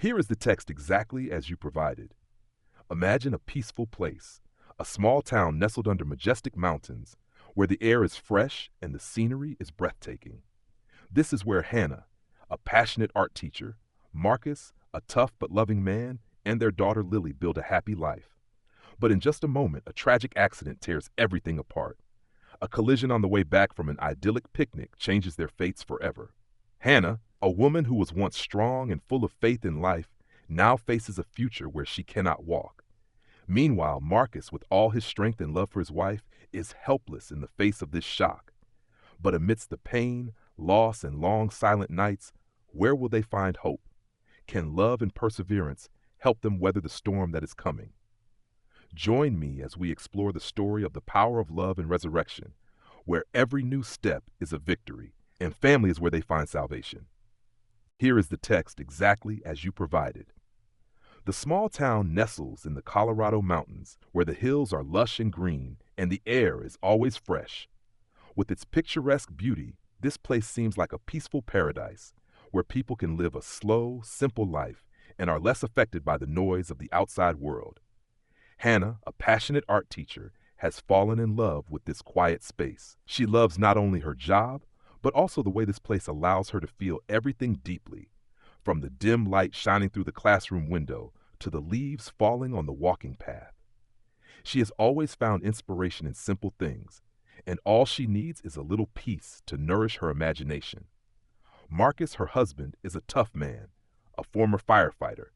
Here is the text exactly as you provided. Imagine a peaceful place, a small town nestled under majestic mountains, where the air is fresh and the scenery is breathtaking. This is where Hannah, a passionate art teacher, Marcus, a tough but loving man, and their daughter Lily build a happy life. But in just a moment, a tragic accident tears everything apart. A collision on the way back from an idyllic picnic changes their fates forever. Hannah, a woman who was once strong and full of faith in life, now faces a future where she cannot walk. Meanwhile, Marcus, with all his strength and love for his wife, is helpless in the face of this shock. But amidst the pain, loss, and long silent nights, where will they find hope? Can love and perseverance help them weather the storm that is coming? Join me as we explore the story of the power of love and resurrection, where every new step is a victory, and family is where they find salvation. Here is the text exactly as you provided. The small town nestles in the Colorado mountains, where the hills are lush and green, and the air is always fresh. With its picturesque beauty, this place seems like a peaceful paradise, where people can live a slow, simple life and are less affected by the noise of the outside world. Hannah, a passionate art teacher, has fallen in love with this quiet space. She loves not only her job, but also the way this place allows her to feel everything deeply, from the dim light shining through the classroom window to the leaves falling on the walking path. She has always found inspiration in simple things, and all she needs is a little peace to nourish her imagination. Marcus, her husband, is a tough man, a former firefighter.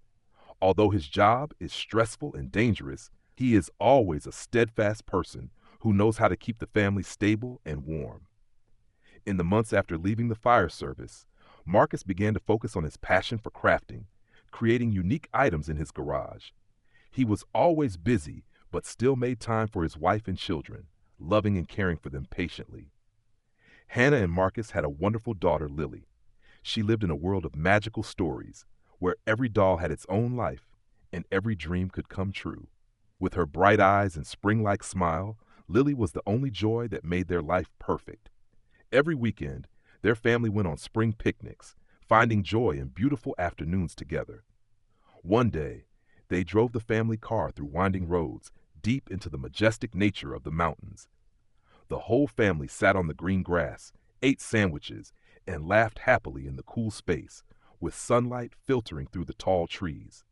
Although his job is stressful and dangerous, he is always a steadfast person who knows how to keep the family stable and warm. In the months after leaving the fire service, Marcus began to focus on his passion for crafting, creating unique items in his garage. He was always busy, but still made time for his wife and children, loving and caring for them patiently. Hannah and Marcus had a wonderful daughter, Lily. She lived in a world of magical stories, where every doll had its own life and every dream could come true. With her bright eyes and spring-like smile, Lily was the only joy that made their life perfect. Every weekend, their family went on spring picnics, finding joy in beautiful afternoons together. One day, they drove the family car through winding roads deep into the majestic nature of the mountains. The whole family sat on the green grass, ate sandwiches, and laughed happily in the cool space, with sunlight filtering through the tall trees.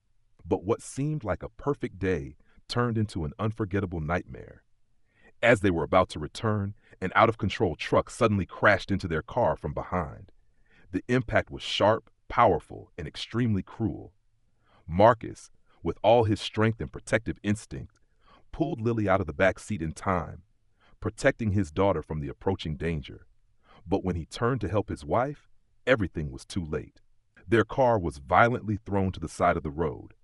But what seemed like a perfect day turned into an unforgettable nightmare. As they were about to return, an out-of-control truck suddenly crashed into their car from behind. The impact was sharp, powerful, and extremely cruel. Marcus, with all his strength and protective instinct, pulled Lily out of the back seat in time, protecting his daughter from the approaching danger. But when he turned to help his wife, everything was too late. Their car was violently thrown to the side of the road.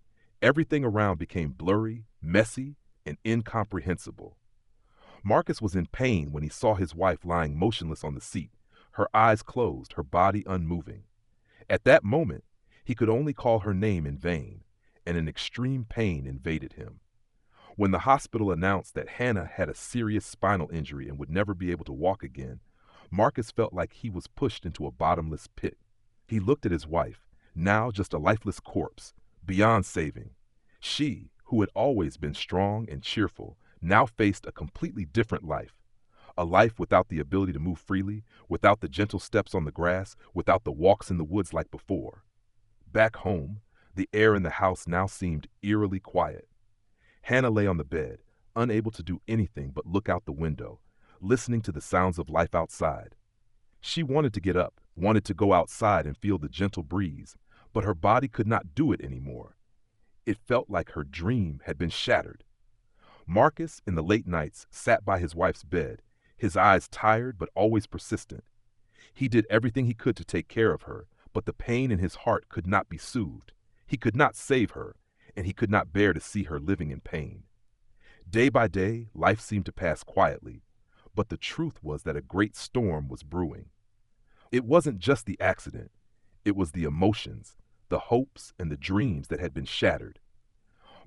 Everything around became blurry, messy, and incomprehensible. Marcus was in pain when he saw his wife lying motionless on the seat, her eyes closed, her body unmoving. At that moment, he could only call her name in vain, and an extreme pain invaded him. When the hospital announced that Hannah had a serious spinal injury and would never be able to walk again, Marcus felt like he was pushed into a bottomless pit. He looked at his wife, now just a lifeless corpse, beyond saving. She, who had always been strong and cheerful, now faced a completely different life. A life without the ability to move freely, without the gentle steps on the grass, without the walks in the woods like before. Back home, the air in the house now seemed eerily quiet. Hannah lay on the bed, unable to do anything but look out the window, listening to the sounds of life outside. She wanted to get up, wanted to go outside and feel the gentle breeze, but her body could not do it anymore. It felt like her dream had been shattered. Marcus, in the late nights, sat by his wife's bed, his eyes tired but always persistent. He did everything he could to take care of her, but the pain in his heart could not be soothed. He could not save her, and he could not bear to see her living in pain. Day by day, life seemed to pass quietly, but the truth was that a great storm was brewing. It wasn't just the accident. It was the emotions, the hopes, and the dreams that had been shattered.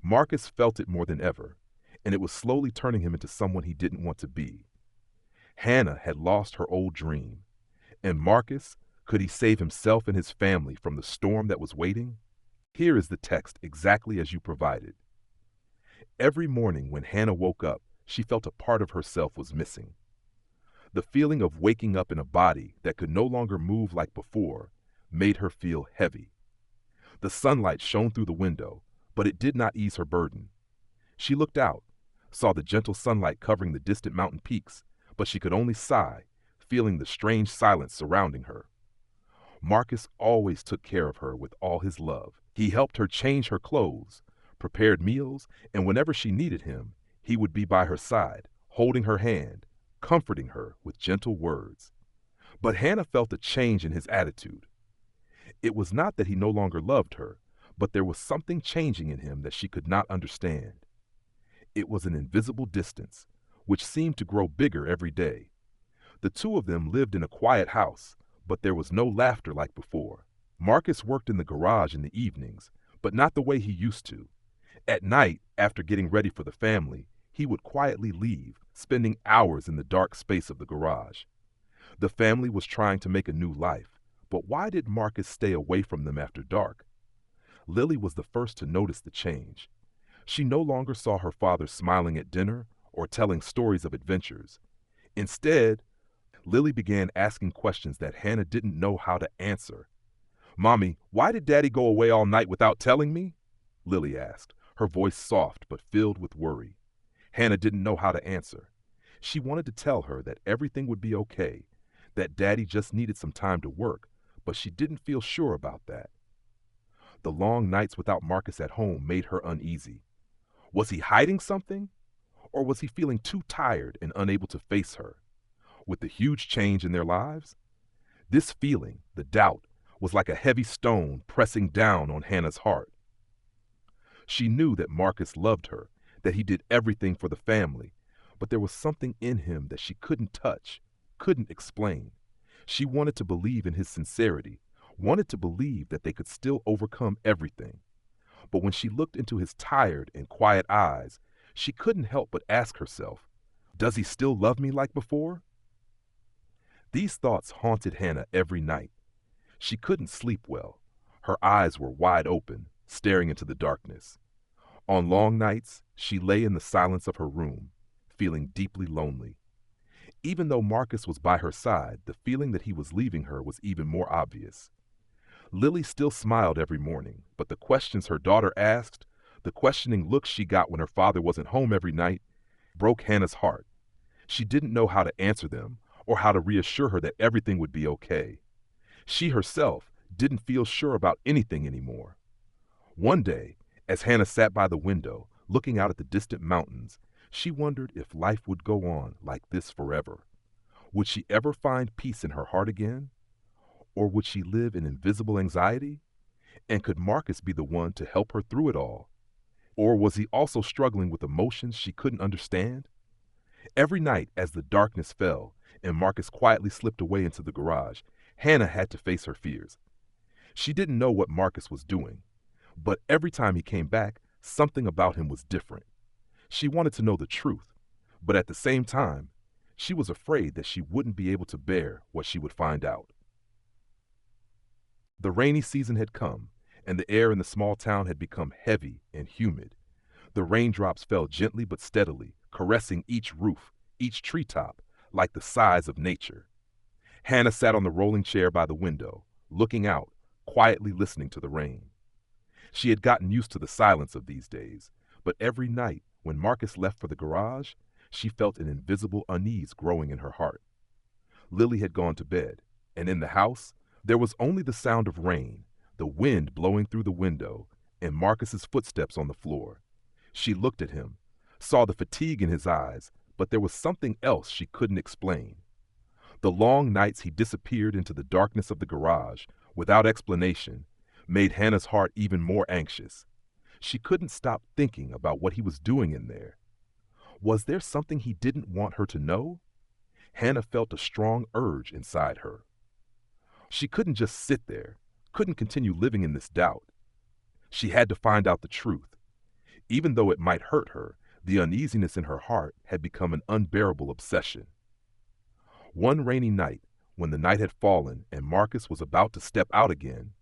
Marcus felt it more than ever, and it was slowly turning him into someone he didn't want to be. Hannah had lost her old dream, and Marcus, could he save himself and his family from the storm that was waiting? Here is the text exactly as you provided. Every morning when Hannah woke up, she felt a part of herself was missing. The feeling of waking up in a body that could no longer move like before made her feel heavy. The sunlight shone through the window, but it did not ease her burden. She looked out, saw the gentle sunlight covering the distant mountain peaks, but she could only sigh, feeling the strange silence surrounding her. Marcus always took care of her with all his love. He helped her change her clothes, prepared meals, and whenever she needed him, he would be by her side, holding her hand, comforting her with gentle words. But Hannah felt a change in his attitude. It was not that he no longer loved her, but there was something changing in him that she could not understand. It was an invisible distance, which seemed to grow bigger every day. The two of them lived in a quiet house, but there was no laughter like before. Marcus worked in the garage in the evenings, but not the way he used to. At night, after getting ready for the family, he would quietly leave, spending hours in the dark space of the garage. The family was trying to make a new life, but why did Marcus stay away from them after dark? Lily was the first to notice the change. She no longer saw her father smiling at dinner or telling stories of adventures. Instead, Lily began asking questions that Hannah didn't know how to answer. "Mommy, why did Daddy go away all night without telling me?" Lily asked, her voice soft but filled with worry. Hannah didn't know how to answer. She wanted to tell her that everything would be okay, that Daddy just needed some time to work, but she didn't feel sure about that. The long nights without Marcus at home made her uneasy. Was he hiding something? Or was he feeling too tired and unable to face her? With the huge change in their lives? This feeling, the doubt, was like a heavy stone pressing down on Hannah's heart. She knew that Marcus loved her, that he did everything for the family, but there was something in him that she couldn't touch, couldn't explain. She wanted to believe in his sincerity, wanted to believe that they could still overcome everything. But when she looked into his tired and quiet eyes, she couldn't help but ask herself, does he still love me like before? These thoughts haunted Hannah every night. She couldn't sleep well. Her eyes were wide open, staring into the darkness. On long nights, she lay in the silence of her room, feeling deeply lonely. Even though Marcus was by her side, the feeling that he was leaving her was even more obvious. Lily still smiled every morning, but the questions her daughter asked, the questioning looks she got when her father wasn't home every night, broke Hannah's heart. She didn't know how to answer them or how to reassure her that everything would be okay. She herself didn't feel sure about anything anymore. One day, as Hannah sat by the window, looking out at the distant mountains, she wondered if life would go on like this forever. Would she ever find peace in her heart again? Or would she live in invisible anxiety? And could Marcus be the one to help her through it all? Or was he also struggling with emotions she couldn't understand? Every night as the darkness fell and Marcus quietly slipped away into the garage, Hannah had to face her fears. She didn't know what Marcus was doing, but every time he came back, something about him was different. She wanted to know the truth, but at the same time, she was afraid that she wouldn't be able to bear what she would find out. The rainy season had come, and the air in the small town had become heavy and humid. The raindrops fell gently but steadily, caressing each roof, each treetop, like the sighs of nature. Hannah sat on the rolling chair by the window, looking out, quietly listening to the rain. She had gotten used to the silence of these days, but every night, when Marcus left for the garage, she felt an invisible unease growing in her heart. Lily had gone to bed, and in the house, there was only the sound of rain, the wind blowing through the window, and Marcus's footsteps on the floor. She looked at him, saw the fatigue in his eyes, but there was something else she couldn't explain. The long nights he disappeared into the darkness of the garage, without explanation, made Hannah's heart even more anxious. She couldn't stop thinking about what he was doing in there. Was there something he didn't want her to know? Hannah felt a strong urge inside her. She couldn't just sit there, couldn't continue living in this doubt. She had to find out the truth. Even though it might hurt her, the uneasiness in her heart had become an unbearable obsession. One rainy night, when the night had fallen and Marcus was about to step out again,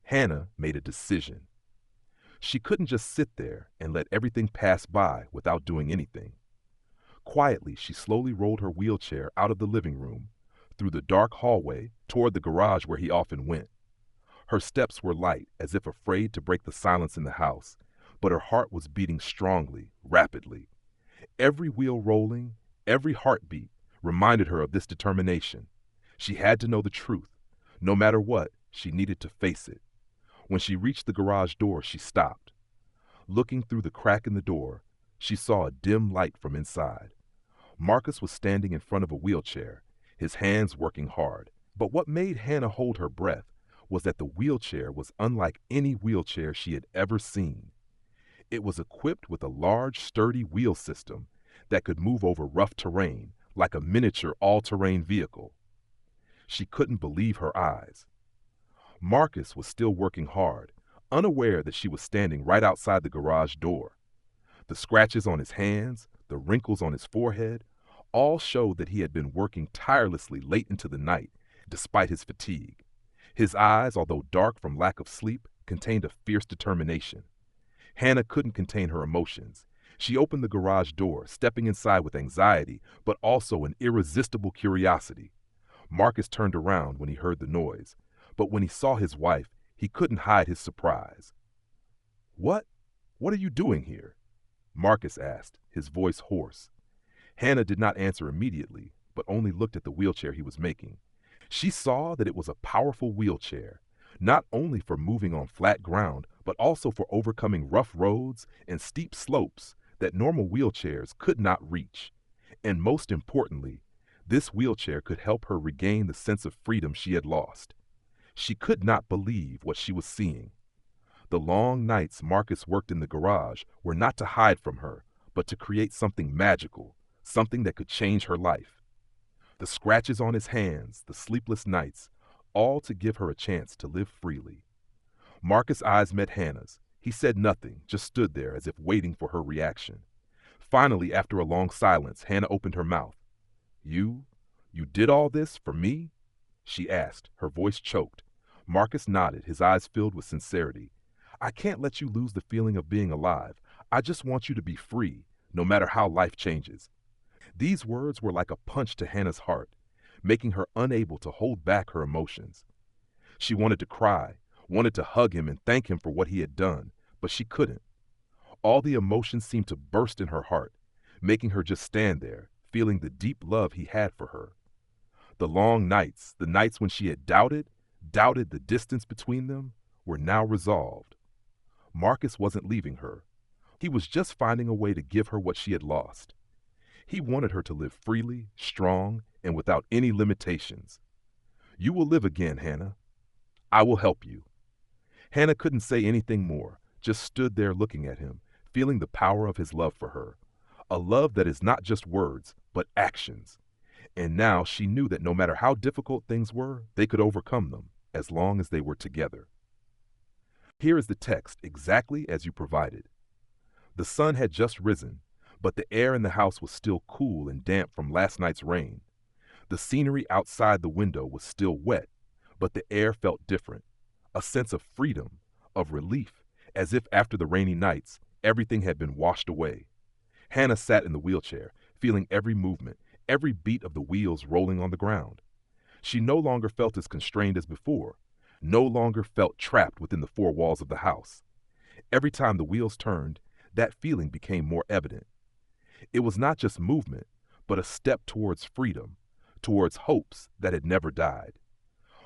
Hannah made a decision. She couldn't just sit there and let everything pass by without doing anything. Quietly, she slowly rolled her wheelchair out of the living room, through the dark hallway toward the garage where he often went. Her steps were light, as if afraid to break the silence in the house, but her heart was beating strongly, rapidly. Every wheel rolling, every heartbeat reminded her of this determination. She had to know the truth. No matter what, she needed to face it. When she reached the garage door, she stopped. Looking through the crack in the door, she saw a dim light from inside. Marcus was standing in front of a wheelchair, his hands working hard. But what made Hannah hold her breath was that the wheelchair was unlike any wheelchair she had ever seen. It was equipped with a large, sturdy wheel system that could move over rough terrain like a miniature all-terrain vehicle. She couldn't believe her eyes. Marcus was still working hard, unaware that she was standing right outside the garage door. The scratches on his hands, the wrinkles on his forehead, all showed that he had been working tirelessly late into the night, despite his fatigue. His eyes, although dark from lack of sleep, contained a fierce determination. Hannah couldn't contain her emotions. She opened the garage door, stepping inside with anxiety, but also an irresistible curiosity. Marcus turned around when he heard the noise, but when he saw his wife, he couldn't hide his surprise. What? What are you doing here?" Marcus asked, his voice hoarse. Hannah did not answer immediately, but only looked at the wheelchair he was making. She saw that it was a powerful wheelchair, not only for moving on flat ground, but also for overcoming rough roads and steep slopes that normal wheelchairs could not reach. And most importantly, this wheelchair could help her regain the sense of freedom she had lost. She could not believe what she was seeing. The long nights Marcus worked in the garage were not to hide from her, but to create something magical, something that could change her life. The scratches on his hands, the sleepless nights, all to give her a chance to live freely. Marcus' eyes met Hannah's. He said nothing, just stood there as if waiting for her reaction. Finally, after a long silence, Hannah opened her mouth. You did all this for me?" she asked, her voice choked. Marcus nodded, his eyes filled with sincerity. "I can't let you lose the feeling of being alive. I just want you to be free, no matter how life changes." These words were like a punch to Hannah's heart, making her unable to hold back her emotions. She wanted to cry, wanted to hug him and thank him for what he had done, but she couldn't. All the emotions seemed to burst in her heart, making her just stand there, feeling the deep love he had for her. The long nights, the nights when she had doubted the distance between them, were now resolved. Marcus wasn't leaving her. He was just finding a way to give her what she had lost. He wanted her to live freely, strong, and without any limitations. "You will live again, Hannah. I will help you." Hannah couldn't say anything more, just stood there looking at him, feeling the power of his love for her. A love that is not just words, but actions. And now she knew that no matter how difficult things were, they could overcome them, as long as they were together. Here is the text exactly as you provided. The sun had just risen, but the air in the house was still cool and damp from last night's rain. The scenery outside the window was still wet, but the air felt different. A sense of freedom, of relief, as if after the rainy nights, everything had been washed away. Hannah sat in the wheelchair, feeling every movement, every beat of the wheels rolling on the ground. She no longer felt as constrained as before, no longer felt trapped within the four walls of the house. Every time the wheels turned, that feeling became more evident. It was not just movement, but a step towards freedom, towards hopes that had never died.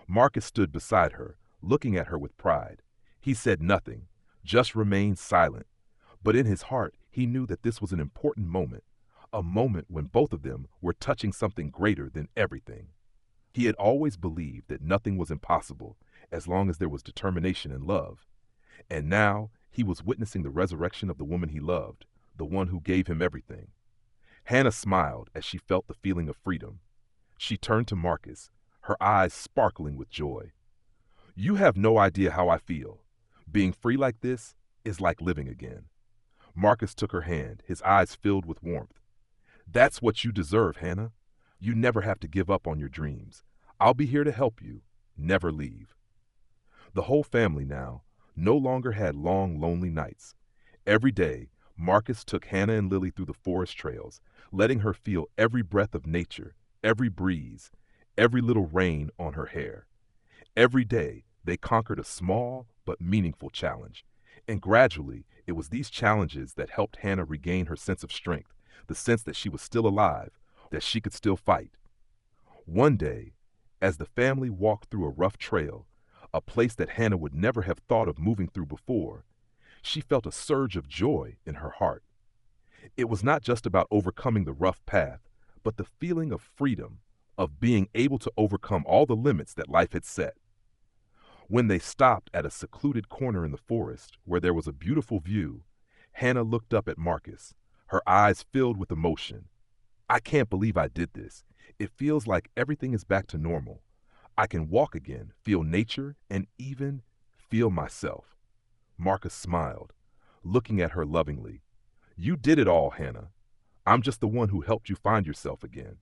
Marcus stood beside her, looking at her with pride. He said nothing, just remained silent. But in his heart, he knew that this was an important moment, a moment when both of them were touching something greater than everything. He had always believed that nothing was impossible as long as there was determination and love. And now he was witnessing the resurrection of the woman he loved, the one who gave him everything. Hannah smiled as she felt the feeling of freedom. She turned to Marcus, her eyes sparkling with joy. "You have no idea how I feel. Being free like this is like living again." Marcus took her hand, his eyes filled with warmth. "That's what you deserve, Hannah. You never have to give up on your dreams. I'll be here to help you. Never leave." The whole family now, no longer had long, lonely nights. Every day, Marcus took Hannah and Lily through the forest trails, letting her feel every breath of nature, every breeze, every little rain on her hair. Every day, they conquered a small but meaningful challenge. And gradually, it was these challenges that helped Hannah regain her sense of strength, the sense that she was still alive, that she could still fight. One day, as the family walked through a rough trail, a place that Hannah would never have thought of moving through before, she felt a surge of joy in her heart. It was not just about overcoming the rough path, but the feeling of freedom, of being able to overcome all the limits that life had set. When they stopped at a secluded corner in the forest where there was a beautiful view, Hannah looked up at Marcus, her eyes filled with emotion. "I can't believe I did this. It feels like everything is back to normal. I can walk again, feel nature, and even feel myself." Marcus smiled, looking at her lovingly. "You did it all, Hannah. I'm just the one who helped you find yourself again."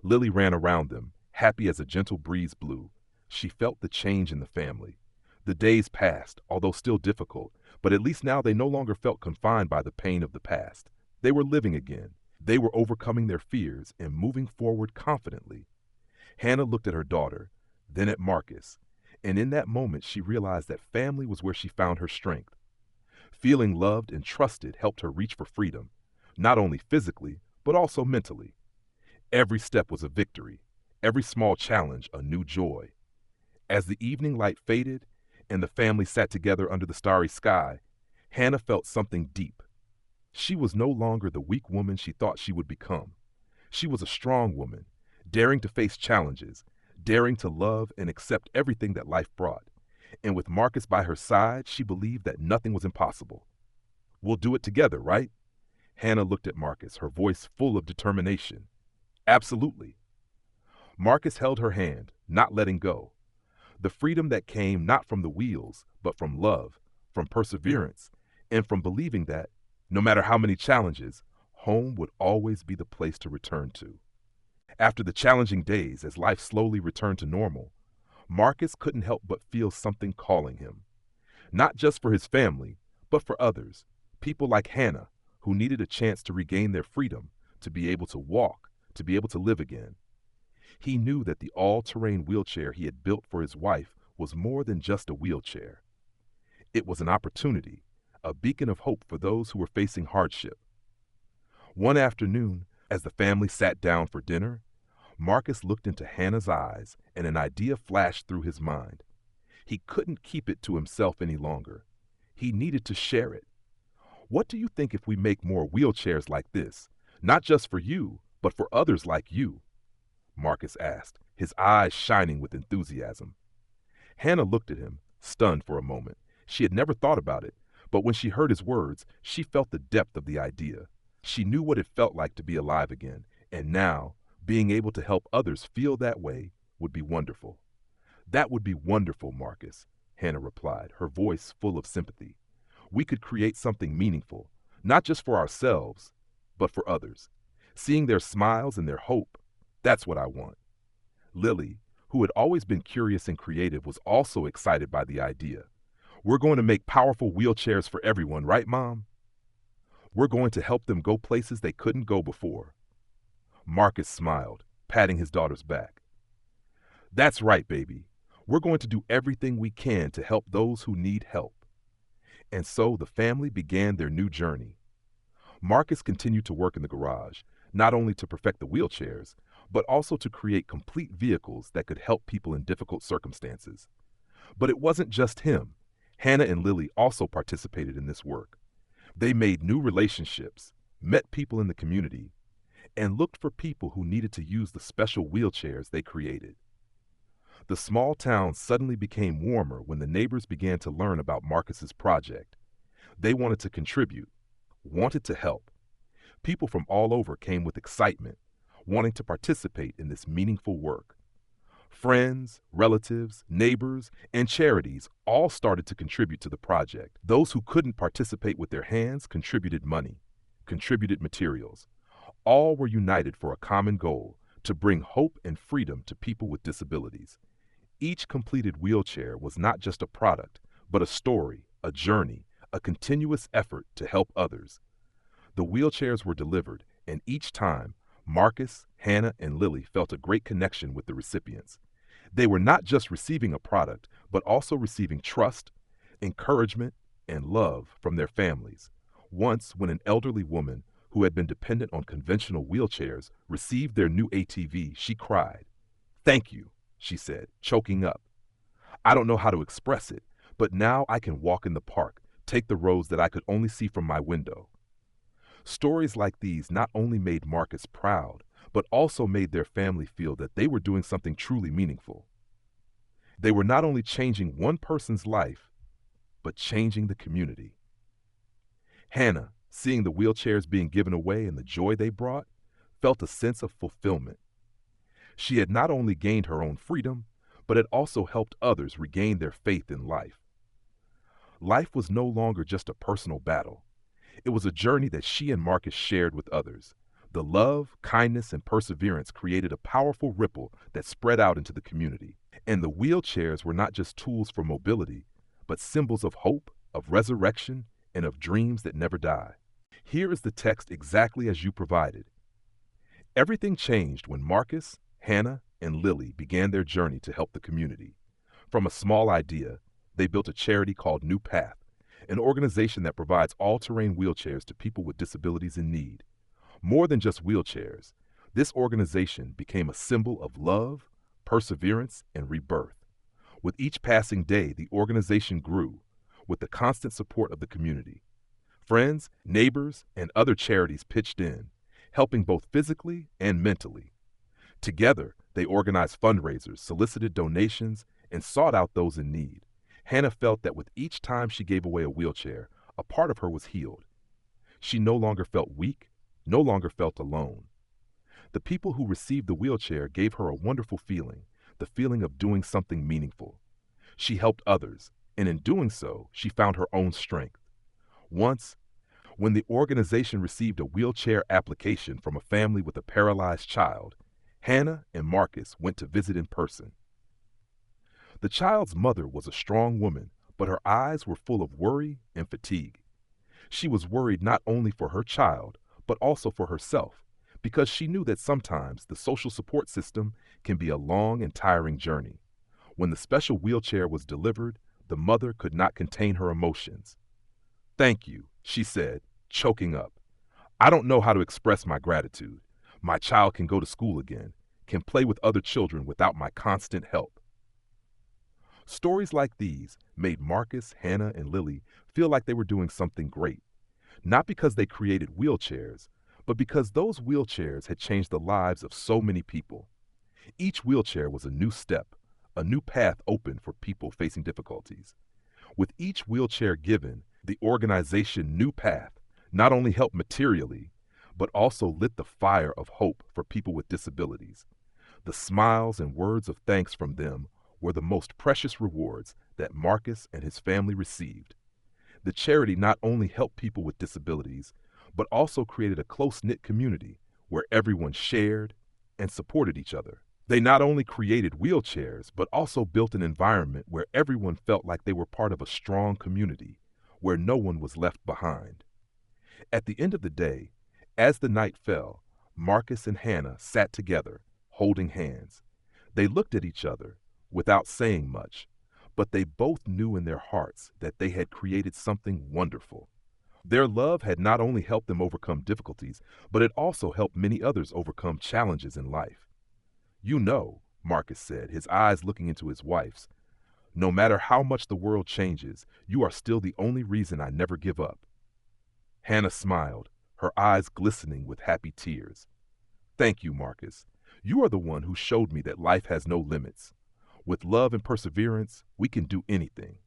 Lily ran around them, happy as a gentle breeze blew. She felt the change in the family. The days passed, although still difficult, but at least now they no longer felt confined by the pain of the past. They were living again. They were overcoming their fears and moving forward confidently. Hannah looked at her daughter, then at Marcus, and in that moment she realized that family was where she found her strength. Feeling loved and trusted helped her reach for freedom, not only physically, but also mentally. Every step was a victory, every small challenge a new joy. As the evening light faded and the family sat together under the starry sky, Hannah felt something deep. She was no longer the weak woman she thought she would become. She was a strong woman, daring to face challenges, daring to love and accept everything that life brought. And with Marcus by her side, she believed that nothing was impossible. "We'll do it together, right?" Hannah looked at Marcus, her voice full of determination. "Absolutely." Marcus held her hand, not letting go. The freedom that came not from the wheels, but from love, from perseverance, and from believing that, no matter how many challenges, home would always be the place to return to. After the challenging days, as life slowly returned to normal, Marcus couldn't help but feel something calling him. Not just for his family, but for others, people like Hannah, who needed a chance to regain their freedom, to be able to walk, to be able to live again. He knew that the all-terrain wheelchair he had built for his wife was more than just a wheelchair. It was an opportunity, a beacon of hope for those who were facing hardship. One afternoon, as the family sat down for dinner, Marcus looked into Hannah's eyes and an idea flashed through his mind. He couldn't keep it to himself any longer. He needed to share it. "What do you think if we make more wheelchairs like this, not just for you, but for others like you?" Marcus asked, his eyes shining with enthusiasm. Hannah looked at him, stunned for a moment. She had never thought about it, but when she heard his words, she felt the depth of the idea. She knew what it felt like to be alive again, and now, being able to help others feel that way would be wonderful. "That would be wonderful, Marcus," Hannah replied, her voice full of sympathy. "We could create something meaningful, not just for ourselves, but for others. Seeing their smiles and their hope, that's what I want." Lily, who had always been curious and creative, was also excited by the idea. "We're going to make powerful wheelchairs for everyone, right, Mom? We're going to help them go places they couldn't go before." Marcus smiled, patting his daughter's back. "That's right, baby. We're going to do everything we can to help those who need help." And so the family began their new journey. Marcus continued to work in the garage, not only to perfect the wheelchairs, but also to create complete vehicles that could help people in difficult circumstances. But it wasn't just him. Hannah and Lily also participated in this work. They made new relationships, met people in the community, and looked for people who needed to use the special wheelchairs they created. The small town suddenly became warmer when the neighbors began to learn about Marcus's project. They wanted to contribute, wanted to help. People from all over came with excitement, wanting to participate in this meaningful work. Friends, relatives, neighbors, and charities all started to contribute to the project. Those who couldn't participate with their hands contributed money, contributed materials. All were united for a common goal: to bring hope and freedom to people with disabilities. Each completed wheelchair was not just a product, but a story, a journey, a continuous effort to help others. The wheelchairs were delivered, and each time, Marcus, Hannah, and Lily felt a great connection with the recipients. They were not just receiving a product, but also receiving trust, encouragement, and love from their families. Once, when an elderly woman who had been dependent on conventional wheelchairs received their new ATV, she cried. "Thank you," she said, choking up. "I don't know how to express it, but now I can walk in the park, take the roads that I could only see from my window." Stories like these not only made Marcus proud, but also made their family feel that they were doing something truly meaningful. They were not only changing one person's life, but changing the community. Hannah, seeing the wheelchairs being given away and the joy they brought, felt a sense of fulfillment. She had not only gained her own freedom, but had also helped others regain their faith in life. Life was no longer just a personal battle. It was a journey that she and Marcus shared with others. The love, kindness, and perseverance created a powerful ripple that spread out into the community. And the wheelchairs were not just tools for mobility, but symbols of hope, of resurrection, and of dreams that never die. Here is the text exactly as you provided. Everything changed when Marcus, Hannah, and Lily began their journey to help the community. From a small idea, they built a charity called New Path, an organization that provides all-terrain wheelchairs to people with disabilities in need. More than just wheelchairs, this organization became a symbol of love, perseverance, and rebirth. With each passing day, the organization grew, with the constant support of the community. Friends, neighbors, and other charities pitched in, helping both physically and mentally. Together, they organized fundraisers, solicited donations, and sought out those in need. Hannah felt that with each time she gave away a wheelchair, a part of her was healed. She no longer felt weak, no longer felt alone. The people who received the wheelchair gave her a wonderful feeling, the feeling of doing something meaningful. She helped others, and in doing so, she found her own strength. Once, when the organization received a wheelchair application from a family with a paralyzed child, Hannah and Marcus went to visit in person. The child's mother was a strong woman, but her eyes were full of worry and fatigue. She was worried not only for her child, but also for herself, because she knew that sometimes the social support system can be a long and tiring journey. When the special wheelchair was delivered, the mother could not contain her emotions. "Thank you," she said, choking up. "I don't know how to express my gratitude. My child can go to school again, can play with other children without my constant help." Stories like these made Marcus, Hannah, and Lily feel like they were doing something great, not because they created wheelchairs, but because those wheelchairs had changed the lives of so many people. Each wheelchair was a new step, a new path open for people facing difficulties. With each wheelchair given, the organization New Path not only helped materially, but also lit the fire of hope for people with disabilities. The smiles and words of thanks from them were the most precious rewards that Marcus and his family received. The charity not only helped people with disabilities, but also created a close-knit community where everyone shared and supported each other. They not only created wheelchairs, but also built an environment where everyone felt like they were part of a strong community, where no one was left behind. At the end of the day, as the night fell, Marcus and Hannah sat together, holding hands. They looked at each other without saying much, but they both knew in their hearts that they had created something wonderful. Their love had not only helped them overcome difficulties, but it also helped many others overcome challenges in life. "You know," Marcus said, his eyes looking into his wife's, "no matter how much the world changes, you are still the only reason I never give up." Hannah smiled, her eyes glistening with happy tears. "Thank you, Marcus. You are the one who showed me that life has no limits. With love and perseverance, we can do anything."